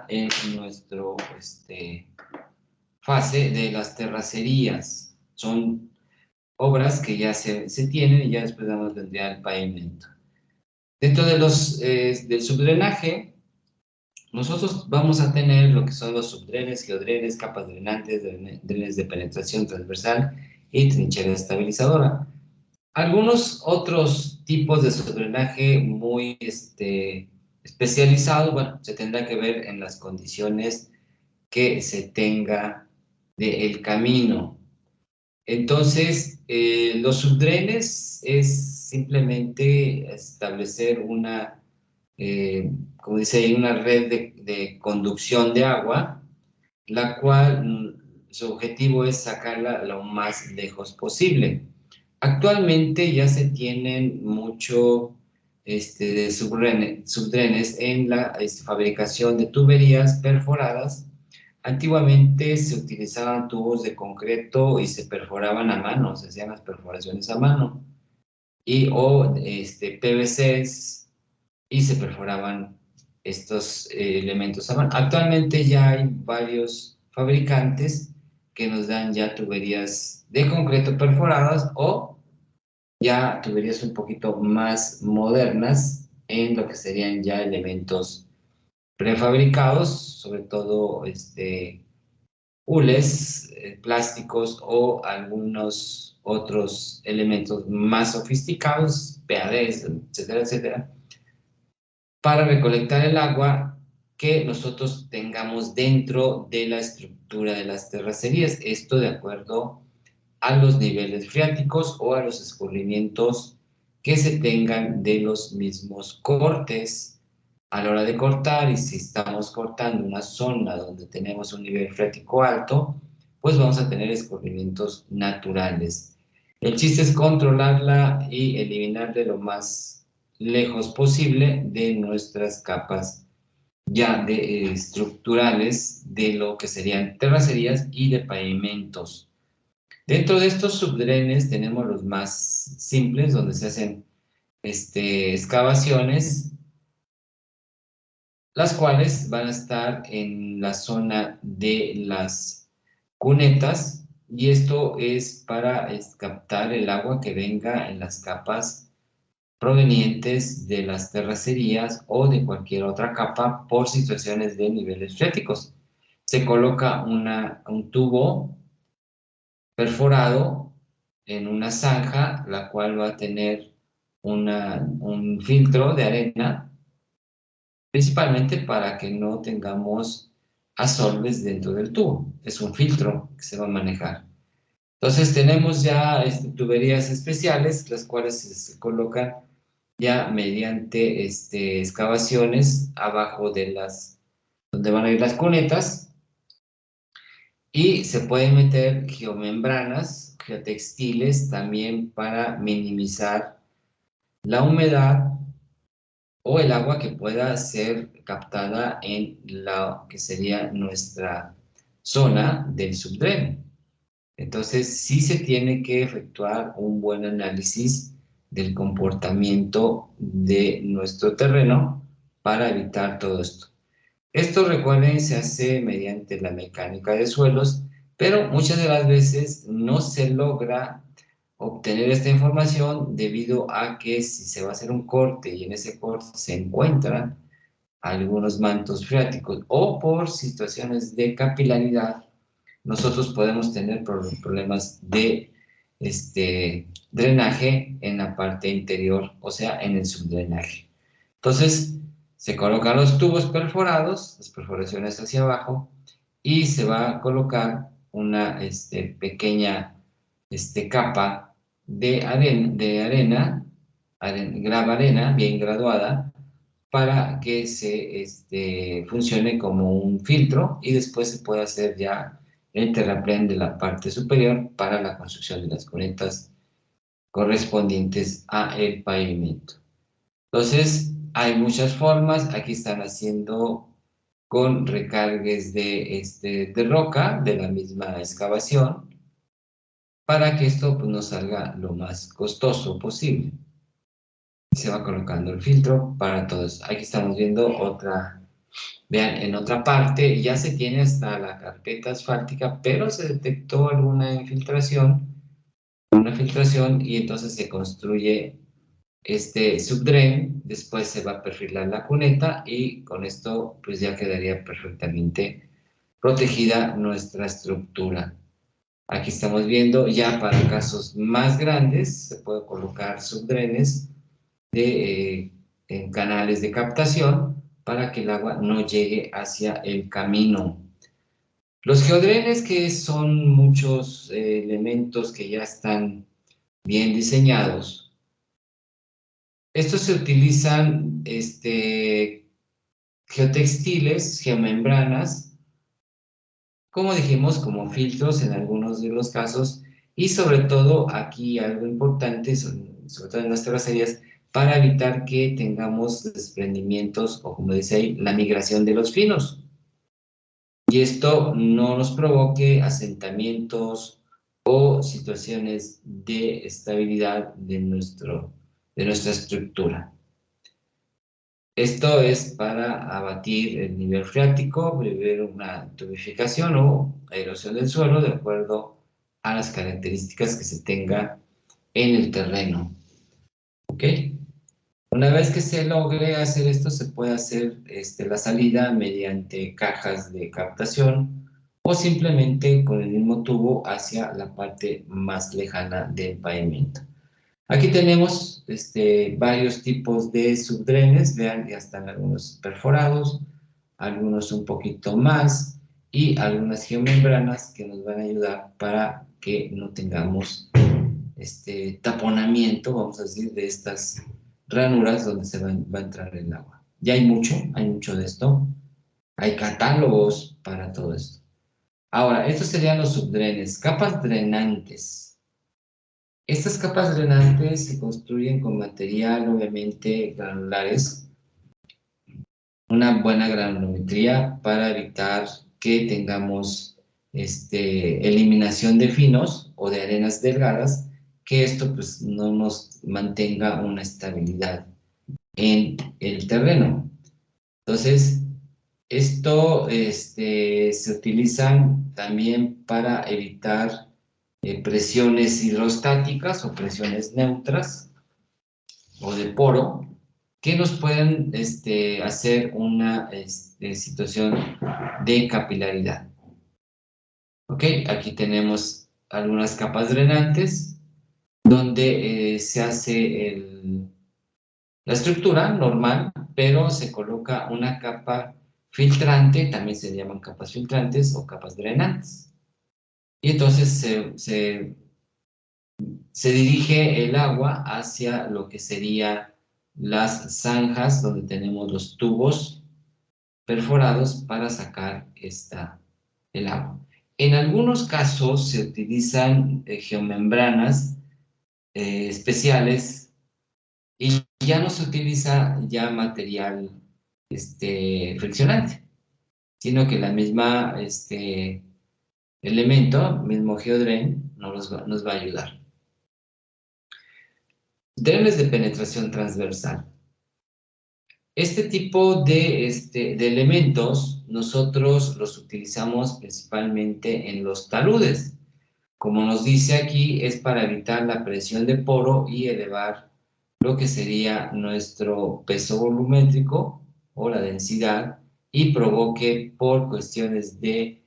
en nuestro fase de las terracerías. Son obras que ya se tienen y ya después vamos a vendría el pavimento. Dentro de del subdrenaje, nosotros vamos a tener lo que son los subdrenes, geodrenes, capas drenantes, drenes de penetración transversal y trinchera estabilizadora. Algunos otros tipos de subdrenaje muy especializados, bueno, se tendrá que ver en las condiciones que se tenga del camino. Entonces, los subdrenes es simplemente establecer una, como dice ahí, una red de conducción de agua, la cual su objetivo es sacarla lo más lejos posible. Actualmente ya se tienen mucho de subdrenes en la fabricación de tuberías perforadas. Antiguamente se utilizaban tubos de concreto y se perforaban a mano, se hacían las perforaciones a mano, o PVCs y se perforaban estos elementos a mano. Actualmente ya hay varios fabricantes que nos dan ya tuberías de concreto perforadas o ya tuberías un poquito más modernas en lo que serían ya elementos prefabricados, sobre todo hules, plásticos o algunos otros elementos más sofisticados, PADs, etcétera, etcétera, para recolectar el agua que nosotros tengamos dentro de la estructura de las terracerías. Esto de acuerdo a los niveles freáticos o a los escurrimientos que se tengan de los mismos cortes a la hora de cortar. Y si estamos cortando una zona donde tenemos un nivel freático alto, pues vamos a tener escurrimientos naturales. El chiste es controlarla y eliminarle lo más lejos posible de nuestras capas ya estructurales de lo que serían terracerías y de pavimentos. Dentro de estos subdrenes tenemos los más simples, donde se hacen excavaciones, las cuales van a estar en la zona de las cunetas, y esto es para captar el agua que venga en las capas provenientes de las terracerías o de cualquier otra capa por situaciones de niveles freáticos. Se coloca un tubo perforado en una zanja, la cual va a tener un filtro de arena, principalmente para que no tengamos asorbes dentro del tubo. Es un filtro que se va a manejar. Entonces tenemos ya tuberías especiales, las cuales se colocan ya mediante excavaciones abajo de donde van a ir las cunetas, y se pueden meter geomembranas, geotextiles también para minimizar la humedad o el agua que pueda ser captada en la que sería nuestra zona del subdreno. Entonces, sí se tiene que efectuar un buen análisis del comportamiento de nuestro terreno para evitar todo esto. Esto, recuerden, se hace mediante la mecánica de suelos, pero muchas de las veces no se logra obtener esta información debido a que si se va a hacer un corte y en ese corte se encuentran algunos mantos freáticos o por situaciones de capilaridad, nosotros podemos tener problemas de drenaje en la parte interior, o sea, en el subdrenaje. Entonces, se colocan los tubos perforados, las perforaciones hacia abajo, y se va a colocar una pequeña capa de arena, grava arena, bien graduada, para que se funcione como un filtro, y después se puede hacer ya el terraplén de la parte superior para la construcción de las cunetas correspondientes a el pavimento. Entonces, hay muchas formas. Aquí están haciendo con recargues de roca de la misma excavación para que esto pues, no salga lo más costoso posible. Se va colocando el filtro para todos. Aquí estamos viendo otra Vean, en otra parte ya se tiene hasta la carpeta asfáltica, pero se detectó una filtración y entonces se construye este subdren, después se va a perfilar la cuneta y con esto pues ya quedaría perfectamente protegida nuestra estructura. Aquí estamos viendo ya para casos más grandes, se puede colocar subdrenes en canales de captación para que el agua no llegue hacia el camino. Los geodrenes, que son muchos elementos que ya están bien diseñados, estos se utilizan geotextiles, geomembranas, como dijimos, como filtros en algunos de los casos, y sobre todo aquí algo importante, sobre todo en nuestras áreas, para evitar que tengamos desprendimientos o, como dice ahí, la migración de los finos. Y esto no nos provoque asentamientos o situaciones de estabilidad de nuestra estructura. Esto es para abatir el nivel freático, prever una tubificación o erosión del suelo de acuerdo a las características que se tenga en el terreno. ¿Ok? Una vez que se logre hacer esto, se puede hacer la salida mediante cajas de captación o simplemente con el mismo tubo hacia la parte más lejana del pavimento. Aquí tenemos varios tipos de subdrenes, vean, ya están algunos perforados, algunos un poquito más y algunas geomembranas que nos van a ayudar para que no tengamos este taponamiento, vamos a decir, de estas ranuras donde va a entrar el agua. Ya hay mucho de esto, hay catálogos para todo esto. Ahora, estos serían los subdrenes, capas drenantes. Estas capas drenantes se construyen con material, obviamente, granulares, una buena granulometría para evitar que tengamos eliminación de finos o de arenas delgadas, que esto pues no nos mantenga una estabilidad en el terreno. Entonces, esto se utiliza también para evitar presiones hidrostáticas o presiones neutras o de poro que nos pueden hacer una situación de capilaridad. ¿Ok? Aquí tenemos algunas capas drenantes donde se hace la estructura normal, pero se coloca una capa filtrante, también se llaman capas filtrantes o capas drenantes. Y entonces se dirige el agua hacia lo que serían las zanjas donde tenemos los tubos perforados para sacar el agua. En algunos casos se utilizan geomembranas especiales y ya no se utiliza ya material friccionante, sino que la misma elemento, mismo geodren, nos va a ayudar. Drenes de penetración transversal. Este tipo de elementos nosotros los utilizamos principalmente en los taludes. Como nos dice aquí, es para evitar la presión de poro y elevar lo que sería nuestro peso volumétrico o la densidad y provoque por cuestiones de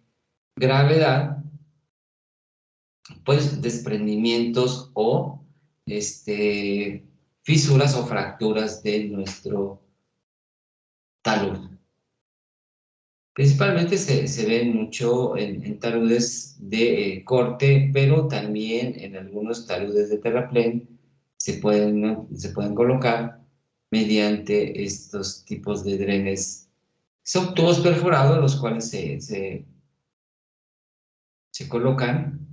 gravedad, pues desprendimientos o fisuras o fracturas de nuestro talud. Principalmente se ven mucho en taludes de corte, pero también en algunos taludes de terraplén se pueden colocar mediante estos tipos de drenes. Son tubos perforados los cuales se colocan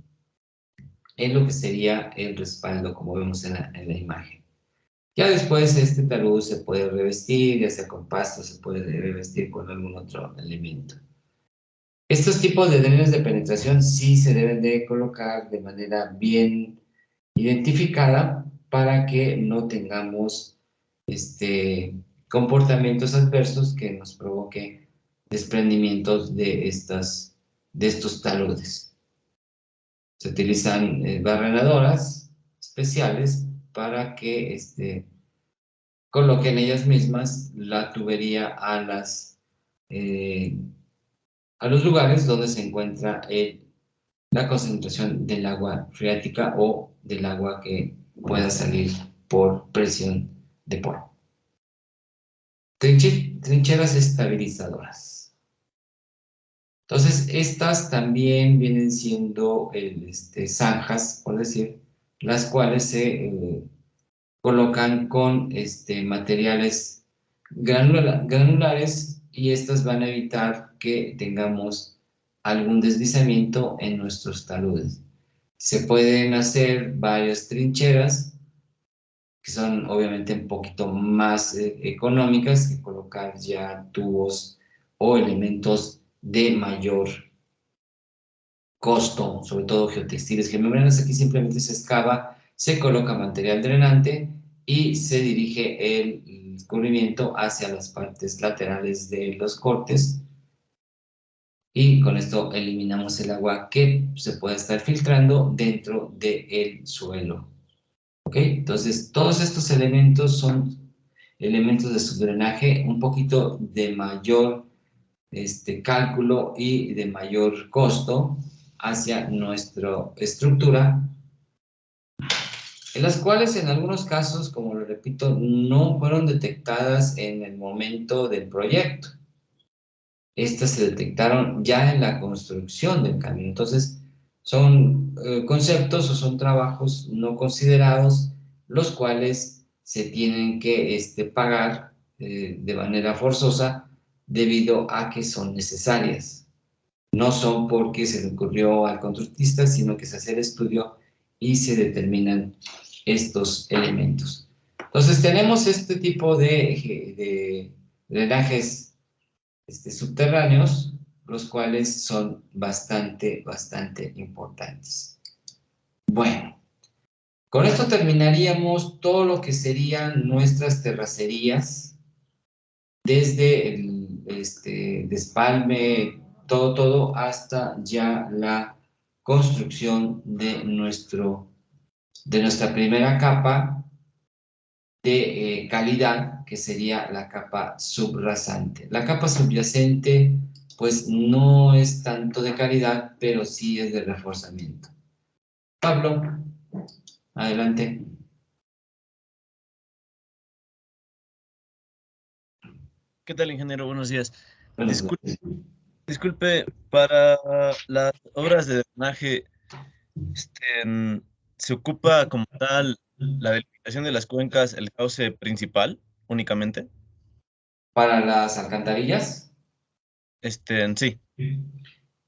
en lo que sería el respaldo, como vemos en la imagen. Ya después este talud se puede revestir, ya sea con pasto, se puede revestir con algún otro elemento. Estos tipos de drenes de penetración sí se deben de colocar de manera bien identificada para que no tengamos comportamientos adversos que nos provoque desprendimientos de estos taludes. Se utilizan barrenadoras especiales para que coloquen ellas mismas la tubería eh, a los lugares donde se encuentra la concentración del agua freática o del agua que pueda salir por presión de poro. Trincheras estabilizadoras. Entonces, estas también vienen siendo zanjas, por decir, las cuales se colocan con materiales granulares y estas van a evitar que tengamos algún deslizamiento en nuestros taludes. Se pueden hacer varias trincheras que son obviamente un poquito más económicas que colocar ya tubos o elementos de mayor costo, sobre todo geotextiles, geomembranas. Aquí simplemente se excava, se coloca material drenante y se dirige el cubrimiento hacia las partes laterales de los cortes y con esto eliminamos el agua que se puede estar filtrando dentro del suelo. ¿Ok? Entonces, todos estos elementos son elementos de subdrenaje un poquito de mayor cálculo y de mayor costo hacia nuestra estructura, en las cuales en algunos casos, como lo repito, no fueron detectadas en el momento del proyecto. Estas se detectaron ya en la construcción del camino. Entonces, son conceptos o son trabajos no considerados, los cuales se tienen que pagar de manera forzosa debido a que son necesarias. No son porque se le ocurrió al contratista, sino que se hace el estudio y se determinan estos elementos. Entonces, tenemos este tipo de drenajes subterráneos, los cuales son bastante importantes. Bueno, con esto terminaríamos todo lo que serían nuestras terracerías, desde el despalme, todo, hasta ya la construcción de nuestra primera capa de calidad, que sería la capa subrasante. La capa subyacente, pues no es tanto de calidad, pero sí es de reforzamiento. Pablo, adelante. ¿Qué tal, ingeniero? Buenos días. Buenos Disculpe, días. disculpe, para las obras de drenaje, ¿se ocupa como tal la delimitación de las cuencas, el cauce principal únicamente? Para las alcantarillas, Sí.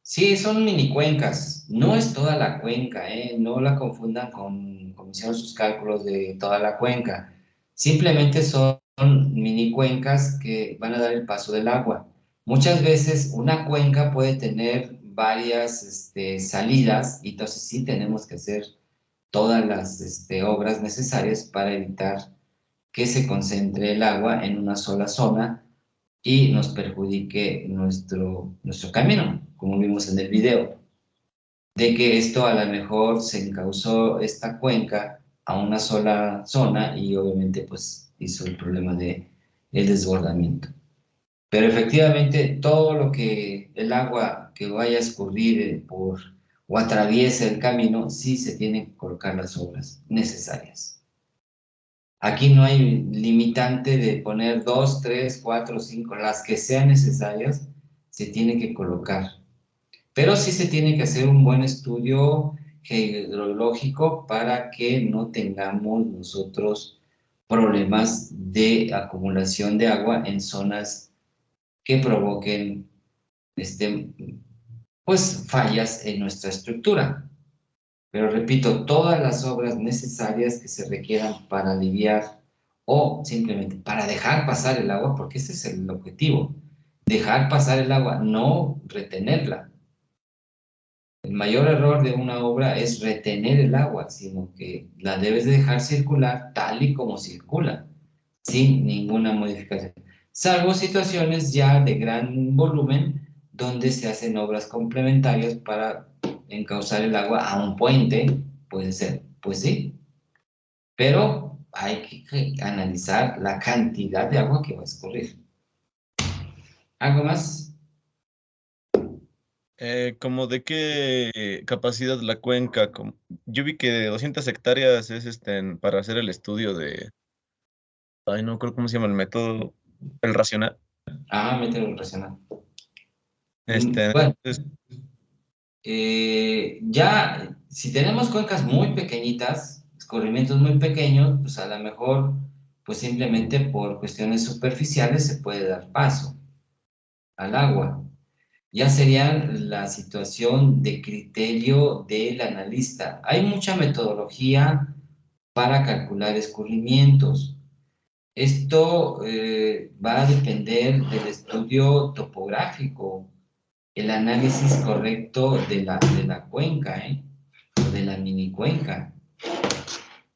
sí, son mini cuencas. No es toda la cuenca, ¿eh? No la confundan con hicieron sus cálculos de toda la cuenca. Simplemente son mini cuencas que van a dar el paso del agua. Muchas veces una cuenca puede tener varias salidas y entonces sí tenemos que hacer todas las obras necesarias para evitar que se concentre el agua en una sola zona y nos perjudique nuestro camino, como vimos en el video, de que esto a lo mejor se encauzó esta cuenca a una sola zona y obviamente pues hizo el problema de el desbordamiento. Pero efectivamente todo lo que el agua que vaya a escurrir o atraviese el camino, sí se tienen que colocar las obras necesarias. Aquí no hay limitante de poner 2, 3, 4, 5, las que sean necesarias, se tiene que colocar. Pero sí se tiene que hacer un buen estudio hidrológico para que no tengamos nosotros problemas de acumulación de agua en zonas que provoquen pues fallas en nuestra estructura. Pero repito, todas las obras necesarias que se requieran para aliviar o simplemente para dejar pasar el agua, porque ese es el objetivo, dejar pasar el agua, no retenerla. El mayor error de una obra es retener el agua, sino que la debes dejar circular tal y como circula, sin ninguna modificación. salvo situaciones ya de gran volumen donde se hacen obras complementarias para encauzar el agua a un puente, puede ser, pues sí, pero hay que analizar la cantidad de agua que va a escurrir. ¿Algo más? ¿Cómo de qué capacidad la cuenca? Yo vi que de 200 hectáreas es para hacer el estudio de, ay, no creo cómo se llama el método, el racional. Método racional. Bueno, Entonces, ya si tenemos cuencas muy pequeñitas, escurrimientos muy pequeños, pues a lo mejor, pues simplemente por cuestiones superficiales se puede dar paso al agua. Ya sería la situación de criterio del analista. Hay mucha metodología para calcular escurrimientos. Esto va a depender del estudio topográfico, el análisis correcto de la cuenca, de la mini cuenca.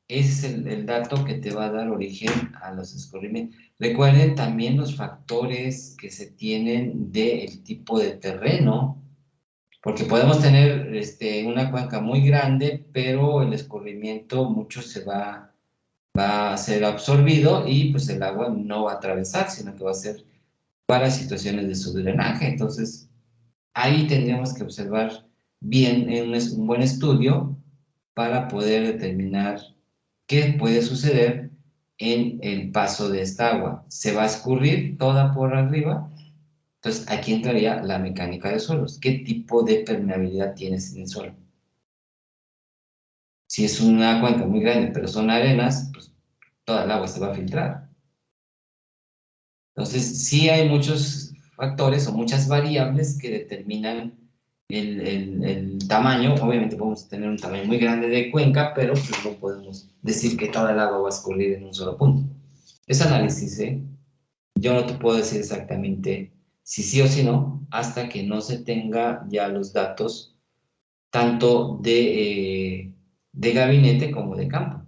Ese es el dato que te va a dar origen a los escurrimientos. Recuerden también los factores que se tienen del tipo de terreno, porque podemos tener una cuenca muy grande, pero el escurrimiento mucho va a ser absorbido y pues el agua no va a atravesar, sino que va a ser para situaciones de subdrenaje. Entonces, ahí tendríamos que observar bien en un buen estudio para poder determinar qué puede suceder en el paso de esta agua. ¿Se va a escurrir toda por arriba? Entonces, aquí entraría la mecánica de suelos. ¿Qué tipo de permeabilidad tienes en el suelo? Si es una cuenca muy grande, pero son arenas, pues toda el agua se va a filtrar. Entonces, sí hay muchos factores o muchas variables que determinan el tamaño. Obviamente podemos tener un tamaño muy grande de cuenca, pero pues no podemos decir que toda el agua va a escurrir en un solo punto. Es análisis, ¿eh? Yo no te puedo decir exactamente si sí o si no, hasta que no se tenga ya los datos tanto de gabinete como de campo.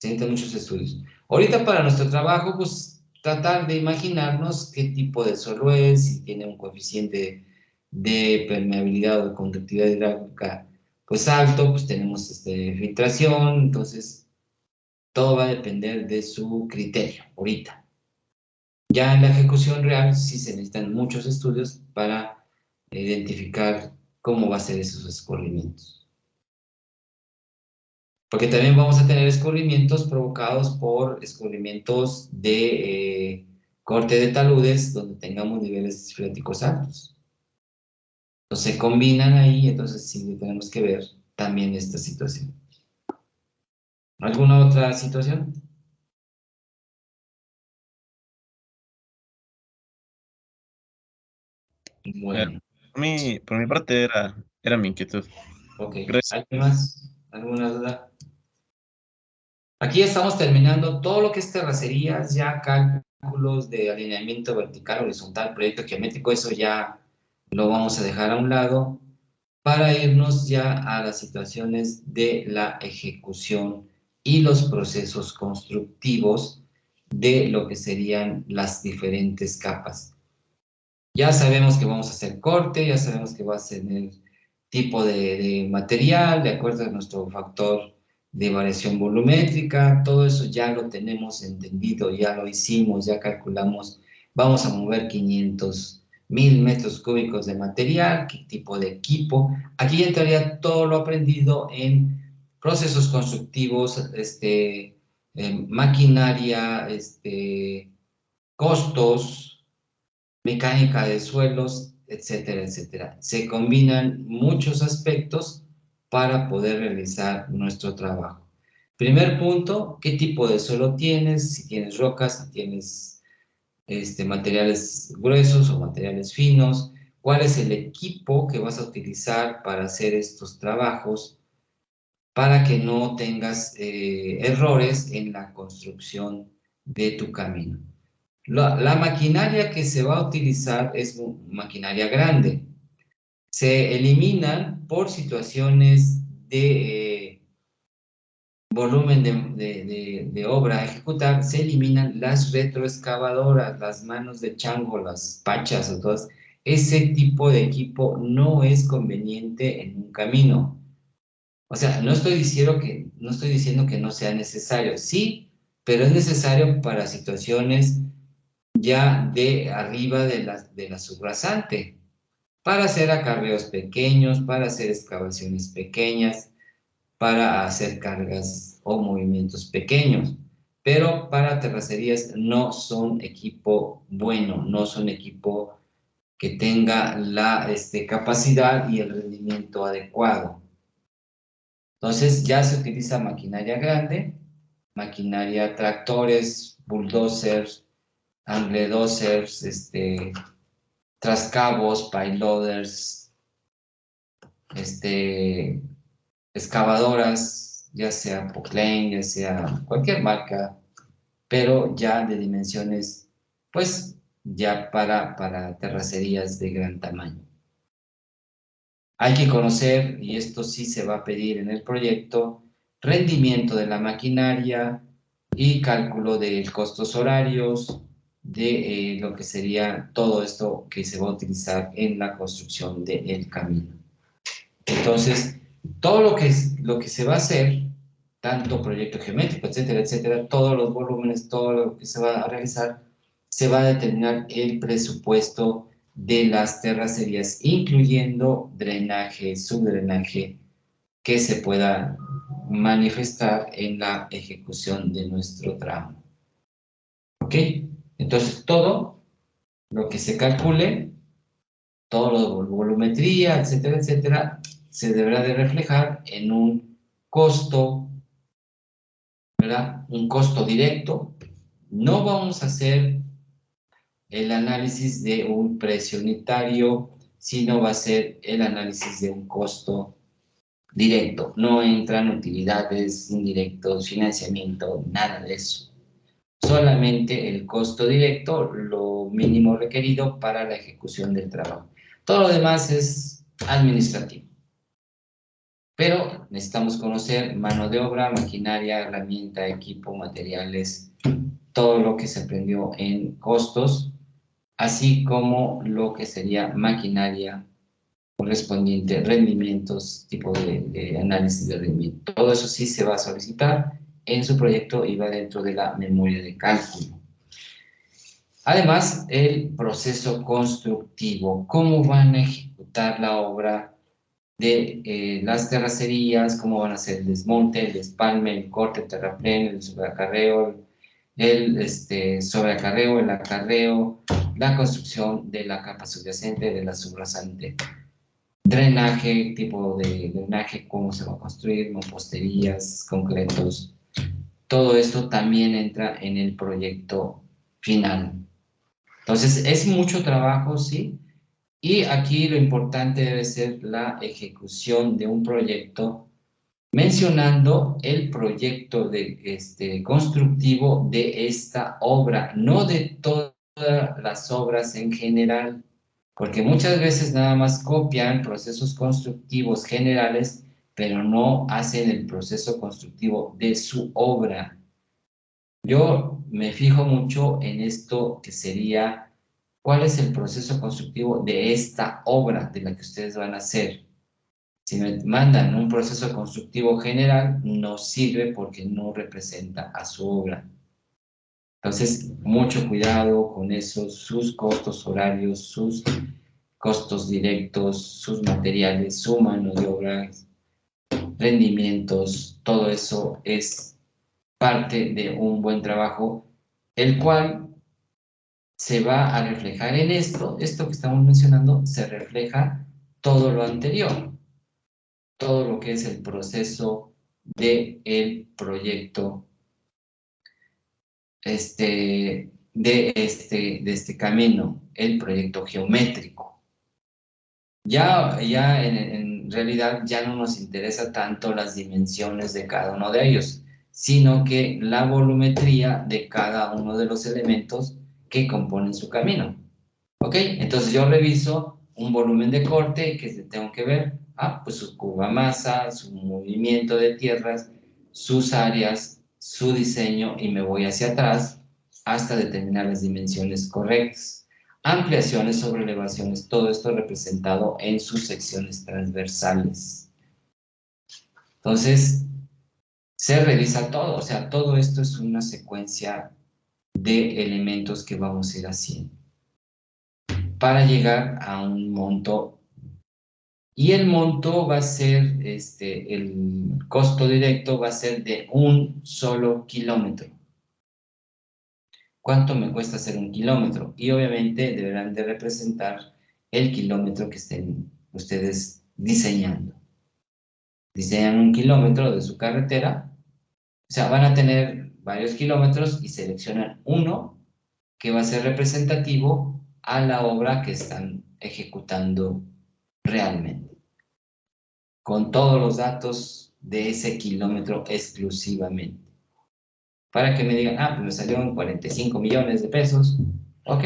Se necesitan muchos estudios. Ahorita para nuestro trabajo, pues tratar de imaginarnos qué tipo de suelo es, si tiene un coeficiente de permeabilidad o de conductividad hidráulica pues alto, pues tenemos filtración, entonces todo va a depender de su criterio ahorita. Ya en la ejecución real sí se necesitan muchos estudios para identificar cómo va a ser esos escurrimientos. Porque también vamos a tener escurrimientos provocados por escurrimientos de corte de taludes donde tengamos niveles freáticos altos. Entonces se combinan ahí, entonces sí tenemos que ver también esta situación. ¿Alguna otra situación? eh, Bueno, por mi parte era mi inquietud. ok. Gracias. ¿Alguien más? ¿Alguna duda? Aquí estamos terminando todo lo que es terracerías, ya cálculos de alineamiento vertical, horizontal, proyecto geométrico, eso ya lo vamos a dejar a un lado para irnos ya a las situaciones de la ejecución y los procesos constructivos de lo que serían las diferentes capas. Ya sabemos que vamos a hacer corte, ya sabemos que va a tener tipo de material, de acuerdo a nuestro factor de variación volumétrica, todo eso ya lo tenemos entendido, ya lo hicimos, ya calculamos, vamos a mover 500,000 metros cúbicos de material, qué tipo de equipo. Aquí ya entraría todo lo aprendido en procesos constructivos, maquinaria, costos, mecánica de suelos, etcétera, etcétera. Se combinan muchos aspectos para poder realizar nuestro trabajo. Primer punto, ¿qué tipo de suelo tienes? Si tienes rocas, si tienes materiales gruesos o materiales finos, cuál es el equipo que vas a utilizar para hacer estos trabajos para que no tengas errores en la construcción de tu camino. La maquinaria que se va a utilizar es maquinaria grande. Se eliminan por situaciones de volumen de obra a ejecutar, se eliminan las retroexcavadoras, las manos de chango, las pachas o todas. Ese tipo de equipo no es conveniente en un camino. O sea, no estoy diciendo que no sea necesario, sí, pero es necesario para situaciones ya de arriba de la subrasante, para hacer acarreos pequeños, para hacer excavaciones pequeñas, para hacer cargas o movimientos pequeños. Pero para terracerías no son equipo bueno, no son equipo que tenga la capacidad y el rendimiento adecuado. Entonces ya se utiliza maquinaria grande, maquinaria, tractores, bulldozers, angledozers, trascabos, payloaders, excavadoras, ya sea Poclain, ya sea cualquier marca, pero ya de dimensiones, pues ya para terracerías de gran tamaño. Hay que conocer, y esto sí se va a pedir en el proyecto, rendimiento de la maquinaria y cálculo de costos horarios, de lo que sería todo esto que se va a utilizar en la construcción del camino. Entonces, todo lo que se va a hacer, tanto proyecto geométrico, etcétera, etcétera, todos los volúmenes, todo lo que se va a realizar, se va a determinar el presupuesto de las terracerías, incluyendo drenaje, subdrenaje, que se pueda manifestar en la ejecución de nuestro tramo. ¿Ok? Entonces, todo lo que se calcule, todo lo volumetría, etcétera, etcétera, se deberá de reflejar en un costo, ¿verdad? Un costo directo. No vamos a hacer el análisis de un precio unitario, sino va a ser el análisis de un costo directo. No entran utilidades, indirectos, financiamiento, nada de eso. Solamente el costo directo, lo mínimo requerido para la ejecución del trabajo. Todo lo demás es administrativo. Pero necesitamos conocer mano de obra, maquinaria, herramienta, equipo, materiales, todo lo que se aprendió en costos, así como lo que sería maquinaria correspondiente, rendimientos, tipo de análisis de rendimiento. Todo eso sí se va a solicitar en su proyecto y va dentro de la memoria de cálculo. Además, el proceso constructivo, cómo van a ejecutar la obra de las terracerías, cómo van a hacer el desmonte, el despalme, el corte, el terraplén, el sobreacarreo, sobreacarreo, el acarreo, la construcción de la capa subyacente, de la subrasante. Drenaje, tipo de drenaje, cómo se va a construir, mamposterías, concretos. Todo esto también entra en el proyecto final. Entonces, es mucho trabajo, sí, y aquí lo importante debe ser la ejecución de un proyecto, mencionando el proyecto constructivo de esta obra, no de todas las obras en general, porque muchas veces nada más copian procesos constructivos generales, pero no hacen el proceso constructivo de su obra. Yo me fijo mucho en esto que sería, ¿cuál es el proceso constructivo de esta obra de la que ustedes van a hacer? Si me mandan un proceso constructivo general, no sirve porque no representa a su obra. Entonces, mucho cuidado con eso, sus costos horarios, sus costos directos, sus materiales, su mano de obra, rendimientos, todo eso es parte de un buen trabajo, el cual se va a reflejar en esto que estamos mencionando, se refleja todo lo anterior, todo lo que es el proceso del proyecto de este camino, el proyecto geométrico. Ya en realidad ya no nos interesa tanto las dimensiones de cada uno de ellos, sino que la volumetría de cada uno de los elementos que componen su camino. ¿Ok? Entonces yo reviso un volumen de corte que tengo que ver, pues su curva masa, su movimiento de tierras, sus áreas, su diseño y me voy hacia atrás hasta determinar las dimensiones correctas. Ampliaciones sobre elevaciones, todo esto representado en sus secciones transversales. Entonces, se revisa todo, o sea, todo esto es una secuencia de elementos que vamos a ir haciendo para llegar a un monto. Y el monto va a ser, el costo directo va a ser de un solo kilómetro. ¿Cuánto me cuesta hacer un kilómetro? Y obviamente deberán de representar el kilómetro que estén ustedes diseñando. Diseñan un kilómetro de su carretera, o sea, van a tener varios kilómetros y seleccionan uno que va a ser representativo a la obra que están ejecutando realmente, con todos los datos de ese kilómetro exclusivamente. Para que me digan, ah, pues me salió en 45 millones de pesos, ok,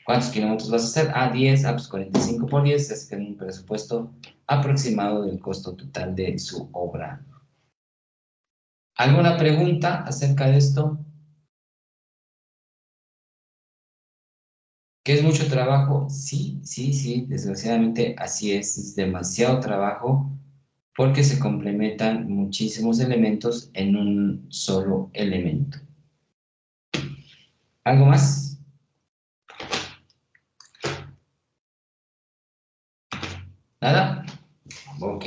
¿cuántos kilómetros vas a hacer? Ah, 10, ah, pues 45 por 10, es que un presupuesto aproximado del costo total de su obra. ¿Alguna pregunta acerca de esto? ¿Que es mucho trabajo? Sí, sí, sí, desgraciadamente así es demasiado trabajo porque se complementan muchísimos elementos en un solo elemento. ¿Algo más? ¿Nada? Ok.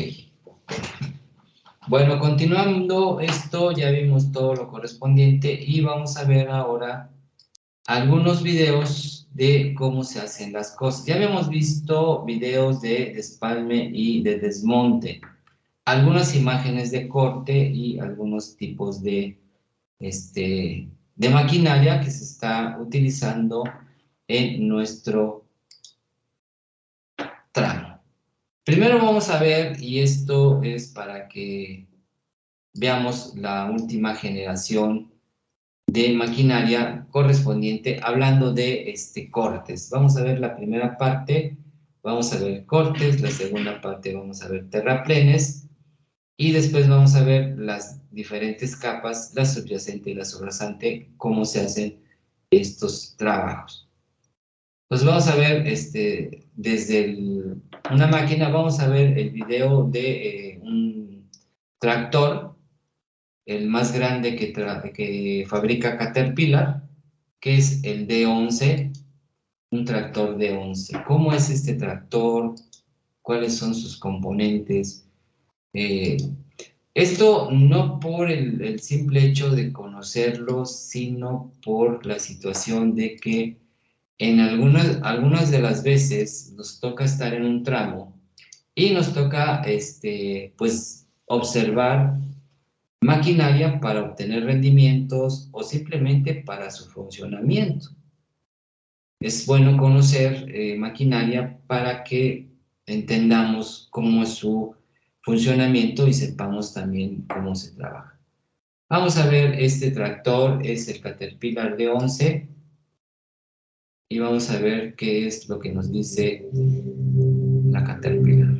Bueno, continuando esto, ya vimos todo lo correspondiente y vamos a ver ahora algunos videos de cómo se hacen las cosas. Ya habíamos visto videos de despalme y de desmonte, algunas imágenes de corte y algunos tipos de maquinaria que se está utilizando en nuestro tramo. Primero vamos a ver, y esto es para que veamos la última generación de maquinaria correspondiente, hablando de cortes. Vamos a ver la primera parte, vamos a ver cortes, la segunda parte vamos a ver terraplenes, y después vamos a ver las diferentes capas, la subyacente y la subrasante, cómo se hacen estos trabajos. Pues vamos a ver, desde una máquina, vamos a ver el video de un tractor, el más grande que fabrica Caterpillar, que es el D11, un tractor D11. ¿Cómo es este tractor? ¿Cuáles son sus componentes? Eh, Esto no por el simple hecho de conocerlo, sino por la situación de que en algunas de las veces nos toca estar en un tramo y nos toca, pues, observar maquinaria para obtener rendimientos o simplemente para su funcionamiento. Es bueno conocer maquinaria para que entendamos cómo es su funcionamiento y sepamos también cómo se trabaja. Vamos a ver, este tractor es el Caterpillar D11 y vamos a ver qué es lo que nos dice la Caterpillar.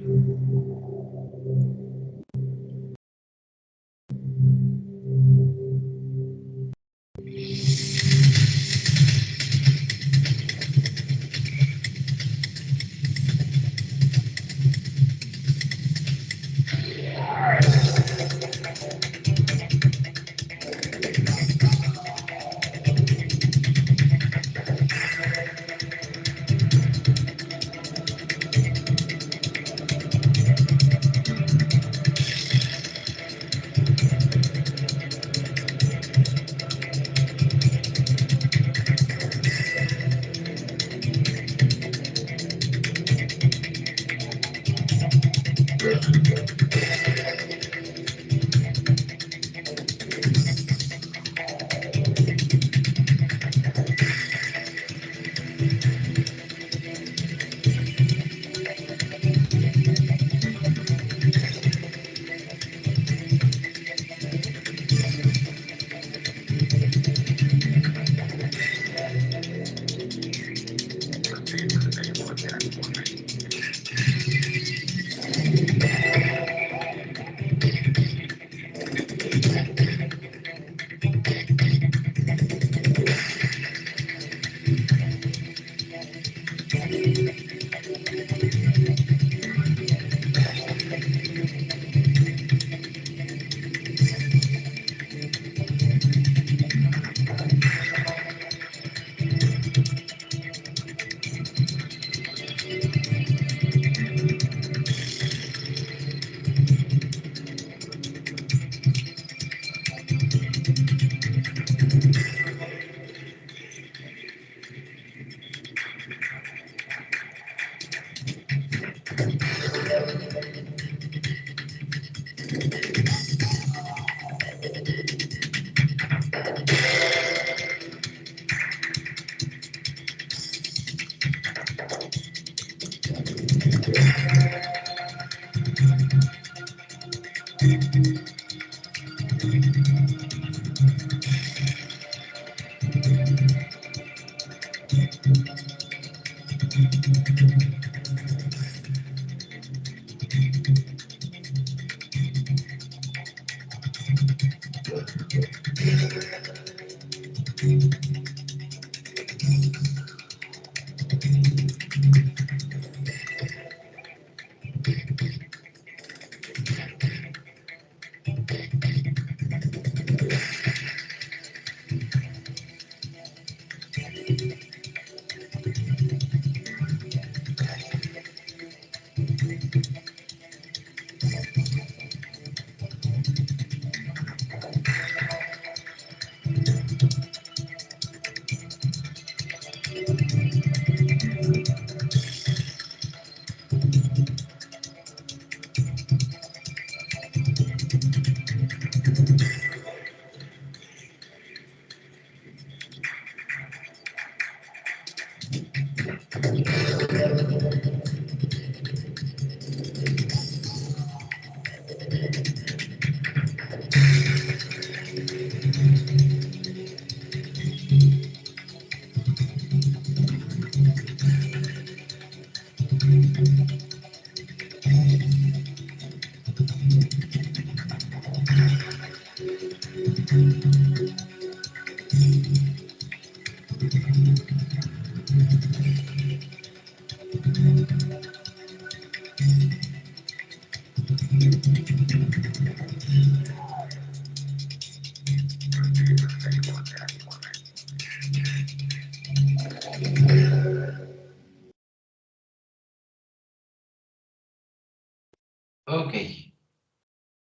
Ok.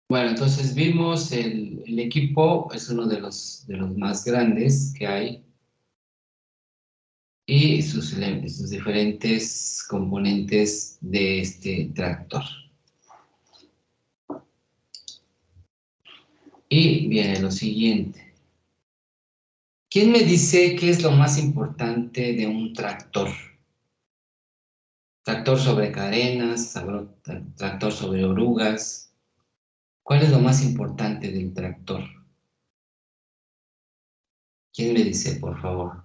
Bueno, entonces vimos el equipo, es uno de los más grandes que hay y sus diferentes componentes de este tractor. Y viene lo siguiente. ¿Quién me dice qué es lo más importante de un tractor? Tractor sobre cadenas, tractor sobre orugas. ¿Cuál es lo más importante del tractor? ¿Quién me dice, por favor?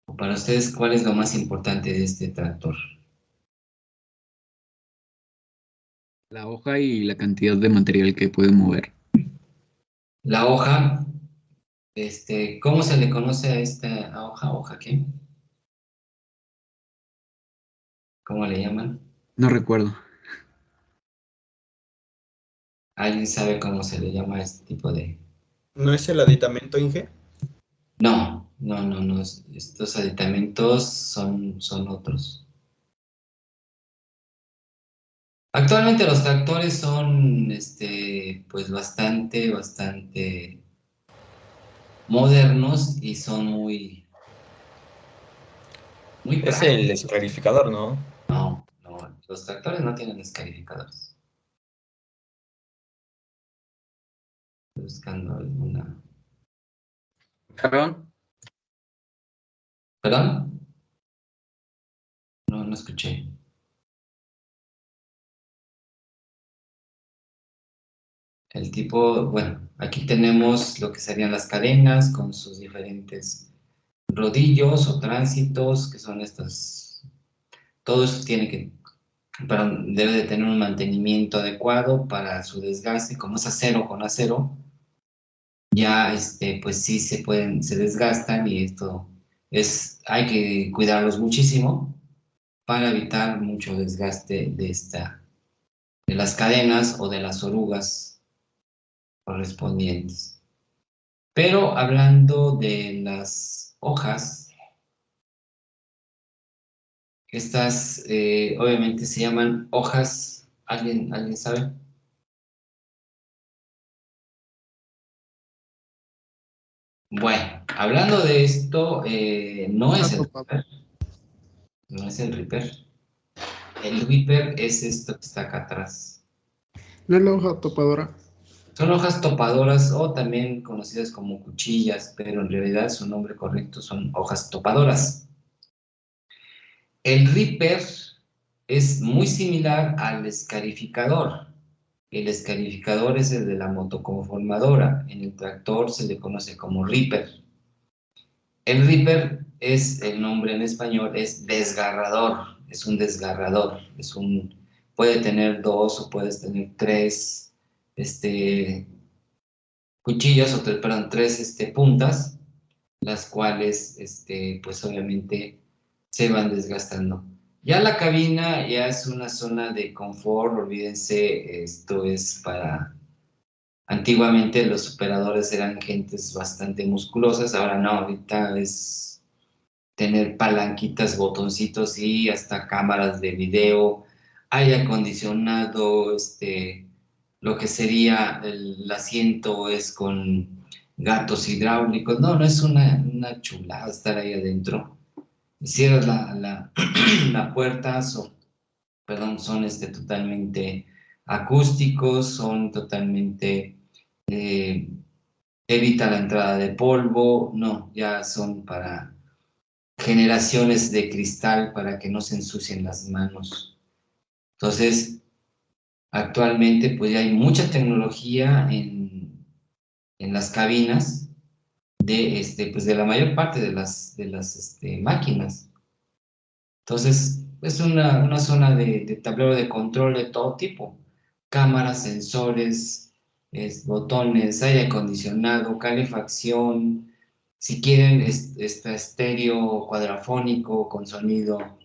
O para ustedes, ¿cuál es lo más importante de este tractor? La hoja y la cantidad de material que puede mover. La hoja, ¿cómo se le conoce a esta hoja? ¿Hoja qué? ¿Cómo le llaman? No recuerdo. ¿Alguien sabe cómo se le llama a este tipo de...? ¿No es el aditamento, Inge? No. Estos aditamentos son otros. Actualmente los tractores son, pues bastante modernos y son muy Es el prácticos. esclarificador, ¿no? No, los tractores no tienen descalificadores. Estoy buscando alguna. ¿Perdón? ¿Perdón? No escuché. El tipo, bueno, aquí tenemos lo que serían las cadenas con sus diferentes rodillos o tránsitos, que son estas. Todo eso debe de tener un mantenimiento adecuado para su desgaste, como es acero con acero, ya pues sí se desgastan y esto hay que cuidarlos muchísimo para evitar mucho desgaste de las cadenas o de las orugas correspondientes. Pero hablando de las hojas, estas obviamente se llaman hojas, ¿alguien sabe? Bueno, hablando de esto, no es el Reaper, no es el Reaper. El Reaper es esto que está acá atrás. ¿No es la hoja topadora? Son hojas topadoras o también conocidas como cuchillas, pero en realidad su nombre correcto son hojas topadoras. El Reaper es muy similar al escarificador. El escarificador es el de la motoconformadora. En el tractor se le conoce como Reaper. El Reaper el nombre en español, es desgarrador. Es un desgarrador. Puede tener dos o puedes tener tres cuchillas, perdón, tres puntas, las cuales, pues obviamente se van desgastando. Ya la cabina ya es una zona de confort, olvídense, esto es para... Antiguamente los operadores eran gentes bastante musculosas, ahora no, ahorita es tener palanquitas, botoncitos y hasta cámaras de video, aire acondicionado, lo que sería el asiento es con gatos hidráulicos. No, no es una chulada estar ahí adentro. Cierras la puerta, son totalmente acústicos, son totalmente, eh, evita la entrada de polvo, no, ya son para generaciones de cristal para que no se ensucien las manos. Entonces, actualmente pues ya hay mucha tecnología en las cabinas pues de la mayor parte de las máquinas. Entonces, es una zona de tablero de control de todo tipo. Cámaras, sensores, botones, aire acondicionado, calefacción. Si quieren, está estéreo cuadrafónico con sonido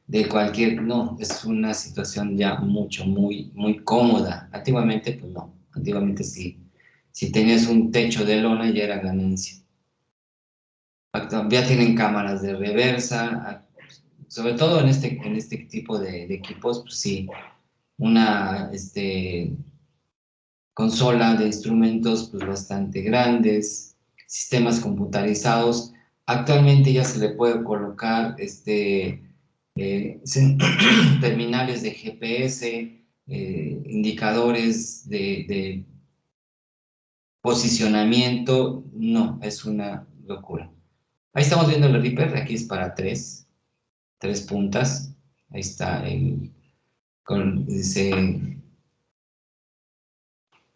de cualquier... No, es una situación ya muy, muy cómoda. Antiguamente, pues no. Antiguamente sí. Si tenías un techo de lona ya era ganancia. Ya tienen cámaras de reversa, sobre todo en este tipo de equipos, pues sí, una consola de instrumentos pues bastante grandes, sistemas computarizados. Actualmente ya se le puede colocar terminales de GPS, indicadores de posicionamiento. No, es una locura. Ahí estamos viendo el Reaper, aquí es para tres puntas. Ahí está dice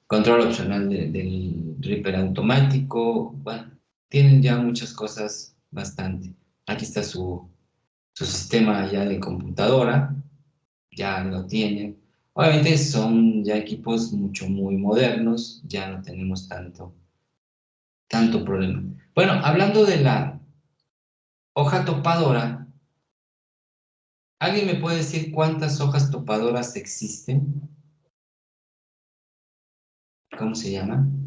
control opcional del Reaper automático. Bueno, tienen ya muchas cosas bastante. Aquí está su sistema ya de computadora, ya lo tienen. Obviamente son ya equipos muy modernos, ya no tenemos tanto problema. Bueno, hablando de la hoja topadora, ¿alguien me puede decir cuántas hojas topadoras existen? ¿Cómo se llaman?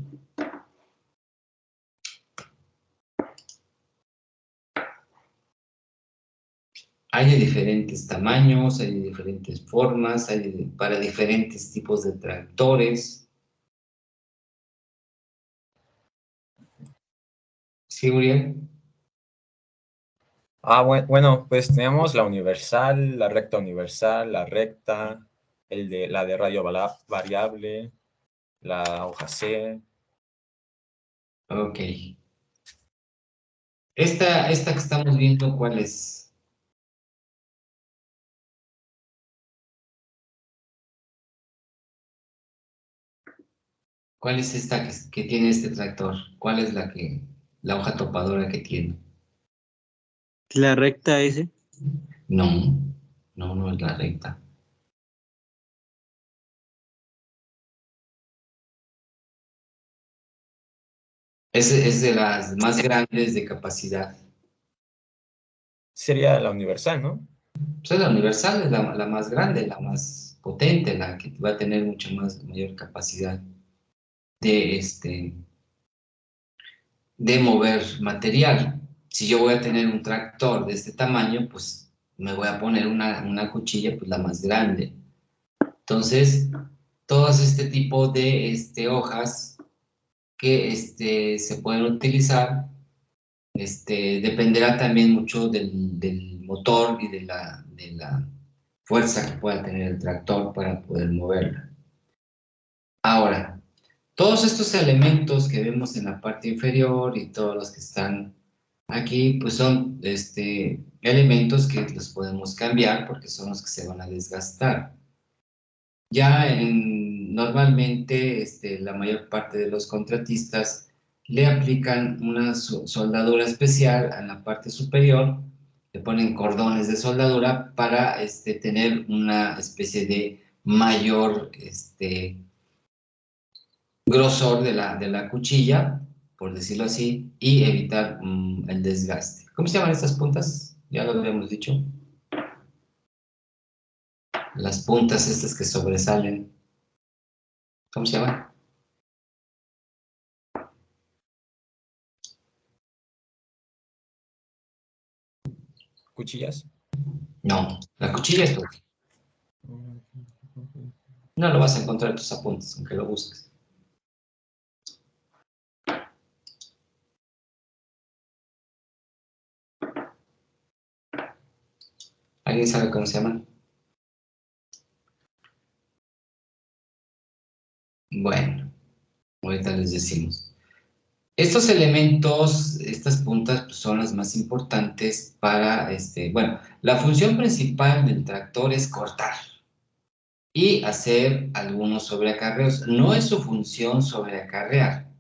Hay de diferentes tamaños, hay de diferentes formas, para diferentes tipos de tractores. ¿Sí, Uriel? Bueno, pues tenemos la universal, la recta universal, la recta, la de radio variable, la hoja C. Ok. Esta que estamos viendo, ¿cuál es? ¿Cuál es esta que tiene este tractor? ¿Cuál es la hoja topadora que tiene? La recta S. No, no es la recta. Es de las más grandes de capacidad. Sería la universal, ¿no? Pues la universal es la más grande, la más potente, la que va a tener mucho mayor capacidad de, de mover material. Si yo voy a tener un tractor de este tamaño, pues me voy a poner una cuchilla, pues la más grande. Entonces, todos este tipo de hojas que se pueden utilizar, dependerá también mucho del motor y de la fuerza que pueda tener el tractor para poder moverla. Ahora, todos estos elementos que vemos en la parte inferior y todos los que están aquí, pues son elementos que los podemos cambiar porque son los que se van a desgastar. Ya normalmente la mayor parte de los contratistas le aplican una soldadura especial a la parte superior, le ponen cordones de soldadura para tener una especie de mayor grosor de la cuchilla, por decirlo así, y evitar el desgaste. ¿Cómo se llaman estas puntas? Ya lo habíamos dicho. Las puntas estas que sobresalen. ¿Cómo se llaman? ¿Cuchillas? No, la cuchilla es todo. No lo vas a encontrar en tus apuntes, aunque lo busques. ¿Alguien sabe cómo se llaman? Bueno, ahorita les decimos. Estos elementos, estas puntas, pues, son las más importantes para, bueno, la función principal del tractor es cortar y hacer algunos sobreacarreos. No es su función sobreacarrear,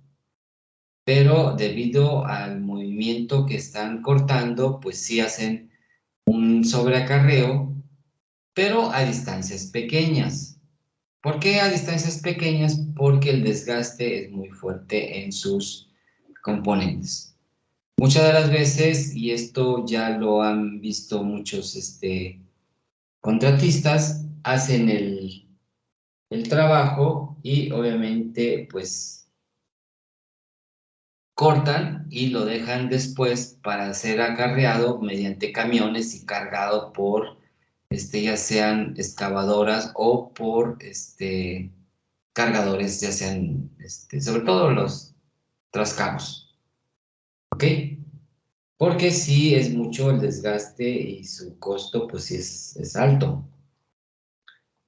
pero debido al movimiento que están cortando, pues sí hacen un sobreacarreo, pero a distancias pequeñas. ¿Por qué a distancias pequeñas? Porque el desgaste es muy fuerte en sus componentes. Muchas de las veces, y esto ya lo han visto muchos contratistas, hacen el trabajo y obviamente pues cortan y lo dejan después para ser acarreado mediante camiones y cargado por ya sean excavadoras o por cargadores, ya sean sobre todo los trascabos. ¿Ok? Porque sí es mucho el desgaste y su costo pues sí es alto,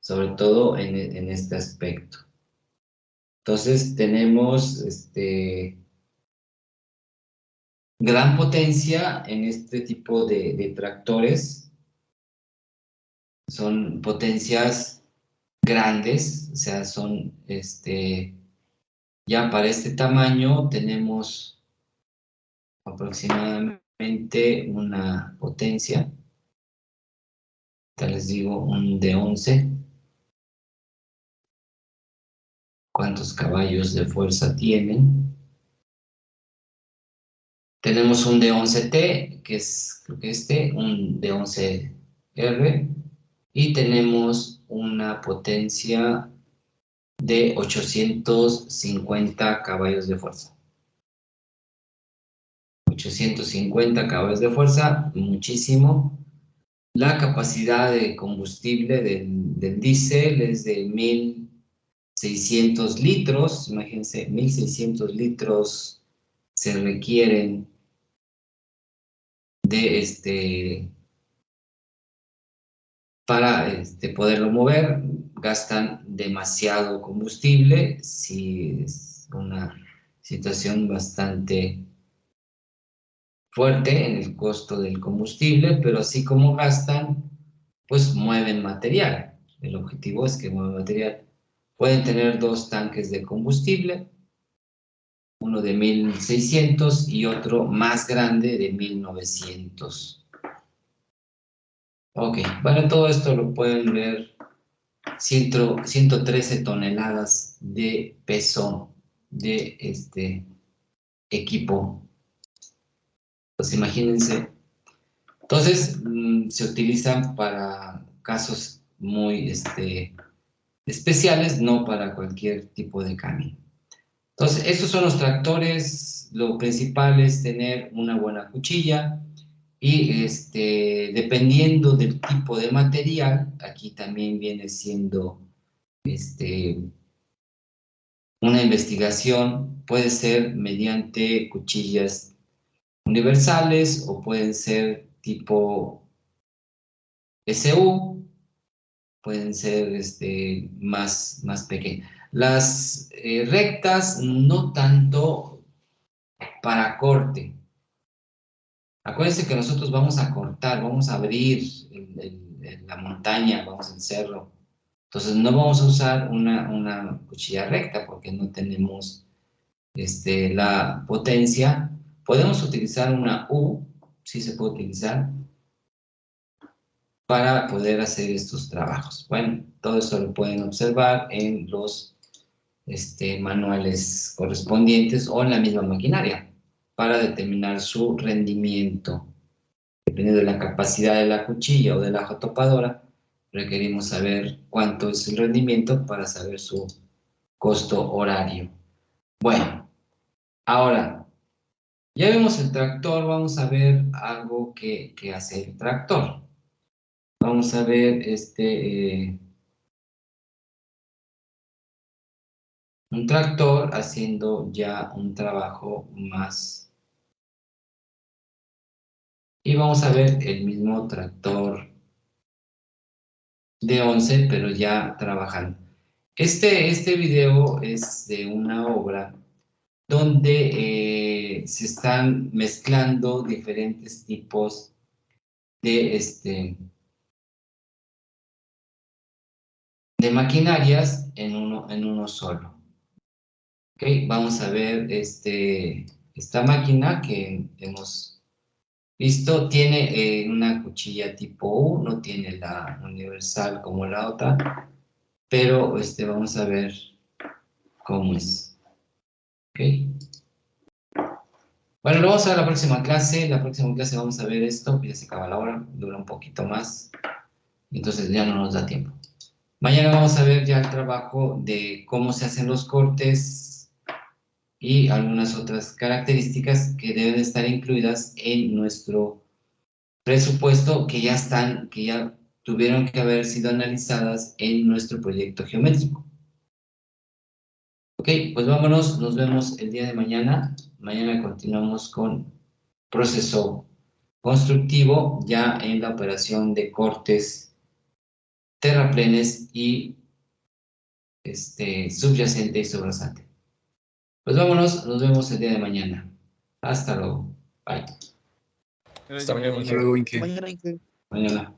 sobre todo en este aspecto. Entonces tenemos gran potencia en este tipo de tractores. Son potencias grandes, o sea, son ya para este tamaño tenemos aproximadamente una potencia, ya les digo, un de 11. ¿Cuántos caballos de fuerza tienen? Tenemos un de 11T, que es creo que un de 11R, y tenemos una potencia de 850 caballos de fuerza. 850 caballos de fuerza, muchísimo. La capacidad de combustible del diésel es de 1.600 litros. Imagínense, 1.600 litros se requieren de para poderlo mover. Gastan demasiado combustible, sí es una situación bastante fuerte en el costo del combustible, pero así como gastan, pues mueven material. El objetivo es que muevan material. Pueden tener dos tanques de combustible, uno de 1.600 y otro más grande de 1.900. Ok, bueno, todo esto lo pueden ver, 113 toneladas de peso de equipo. Pues imagínense. Entonces, se utilizan para casos muy especiales, no para cualquier tipo de camino. Entonces, estos son los tractores. Lo principal es tener una buena cuchilla y dependiendo del tipo de material, aquí también viene siendo una investigación, puede ser mediante cuchillas universales o pueden ser tipo SU, pueden ser más pequeñas. Las rectas no tanto para corte. Acuérdense que nosotros vamos a cortar, vamos a abrir la montaña, vamos al cerro. Entonces no vamos a usar una cuchilla recta porque no tenemos la potencia. Podemos utilizar una U, sí se puede utilizar, para poder hacer estos trabajos. Bueno, todo esto lo pueden observar en los manuales correspondientes o en la misma maquinaria para determinar su rendimiento. Dependiendo de la capacidad de la cuchilla o de la hoja topadora, requerimos saber cuánto es el rendimiento para saber su costo horario. Bueno, ahora, ya vimos el tractor, vamos a ver algo que hace el tractor. Vamos a ver un tractor haciendo ya un trabajo más. Y vamos a ver el mismo tractor de 11, pero ya trabajando. Este video es de una obra donde se están mezclando diferentes tipos de maquinarias en uno solo. Okay, vamos a ver esta máquina que hemos visto. Tiene una cuchilla tipo U, no tiene la universal como la otra, pero vamos a ver cómo es. Okay. Bueno, lo vamos a ver en la próxima clase. La próxima clase vamos a ver esto, ya se acaba la hora, dura un poquito más, entonces ya no nos da tiempo. Mañana vamos a ver ya el trabajo de cómo se hacen los cortes y algunas otras características que deben estar incluidas en nuestro presupuesto que ya tuvieron que haber sido analizadas en nuestro proyecto geométrico. Ok, pues vámonos, nos vemos el día de mañana. Mañana continuamos con proceso constructivo ya en la operación de cortes, terraplenes y subyacente y sobrasante. Pues vámonos, nos vemos el día de mañana. Hasta luego. Bye. Hasta mañana. Hasta luego, Inge. Mañana. Mañana.